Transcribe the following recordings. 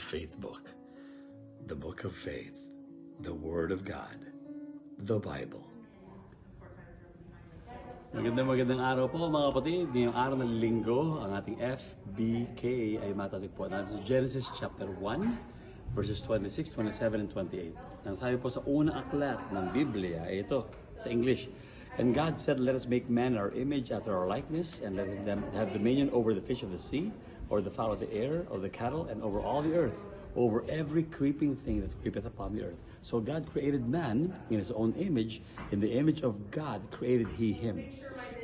faith book. The book of faith, the Word of God, the Bible. Magandang araw po mga kapatid. Ngayong araw ng linggo, ang ating FBK ay matatagpuan natin sa Genesis chapter 1, verses 26, 27, and 28. Ang sabi po sa unang aklat ng Biblia ay ito, sa English. And God said, let us make man in our image after our likeness, and let them have dominion over the fish of the sea, or the fowl of the air, or the cattle, and over all the earth, over every creeping thing that creepeth upon the earth. So God created man in his own image. In the image of God created he him.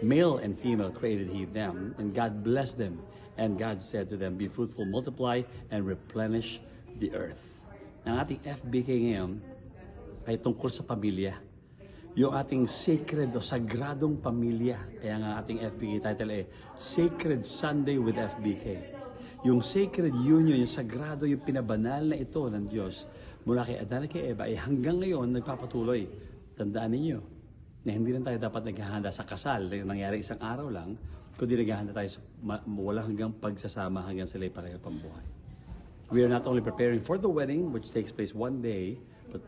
Male and female created he them, and God blessed them. And God said to them, be fruitful, multiply, and replenish the earth. Ang ating FBK ngayon ay tungkol sa pamilya. Yung ating sacred o sagradong pamilya. Kaya nga ating FBK title ay Sacred Sunday with FBK. Yung sacred union, yung sagrado, yung pinabanal na ito ng Diyos mula kay Adan at kay Eva ay hanggang ngayon nagpapatuloy. Tandaan ninyo na hindi lang tayo dapat naghahanda sa kasal na nangyari isang araw lang, kundi naghahanda tayo sa walang hanggang pagsasama hanggang sila'y pareho pambuhay. We are not only preparing for the wedding, which takes place one day, but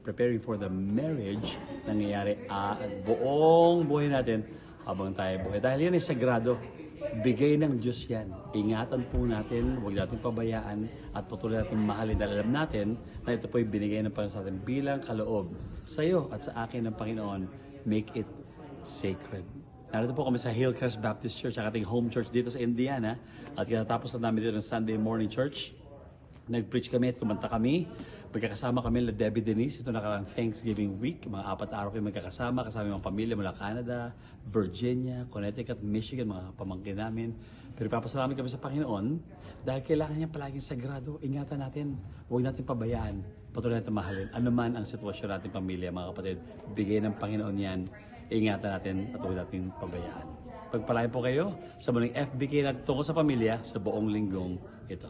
preparing for the marriage na nangyayari buong buhay natin habang tayo buhay. Dahil yan ay sagrado. Bigay ng Diyos yan. Ingatan po natin, huwag natin pabayaan at patuloy natin mahalin dahil alam natin na ito po ay binigay ng Panginoon sa atin bilang kaloob sa iyo at sa akin ng Panginoon. Make it sacred. Narito po kami sa Hillcrest Baptist Church, ang ating home church dito sa Indiana. At kinatapos na namin dito ng Sunday morning church. Nag-preach kami at kumanta kami. Magkakasama kami na Debbie Denise. Ito nakarang Thanksgiving week. Mga 4 araw kami magkakasama. Kasama yung mga pamilya mula Canada, Virginia, Connecticut, Michigan, mga pamangkin namin. Pero papasalamat kami sa Panginoon dahil kailangan niya palaging sagrado. Ingatan natin. Huwag natin pabayaan. Patuloy natin mahalin. Ano man ang sitwasyon natin pamilya, mga kapatid, bigay ng Panginoon yan. Ingatan natin at huwag natin pabayaan. Pagpalain po kayo sa muling FBK natin tungkol sa pamilya sa buong linggong ito.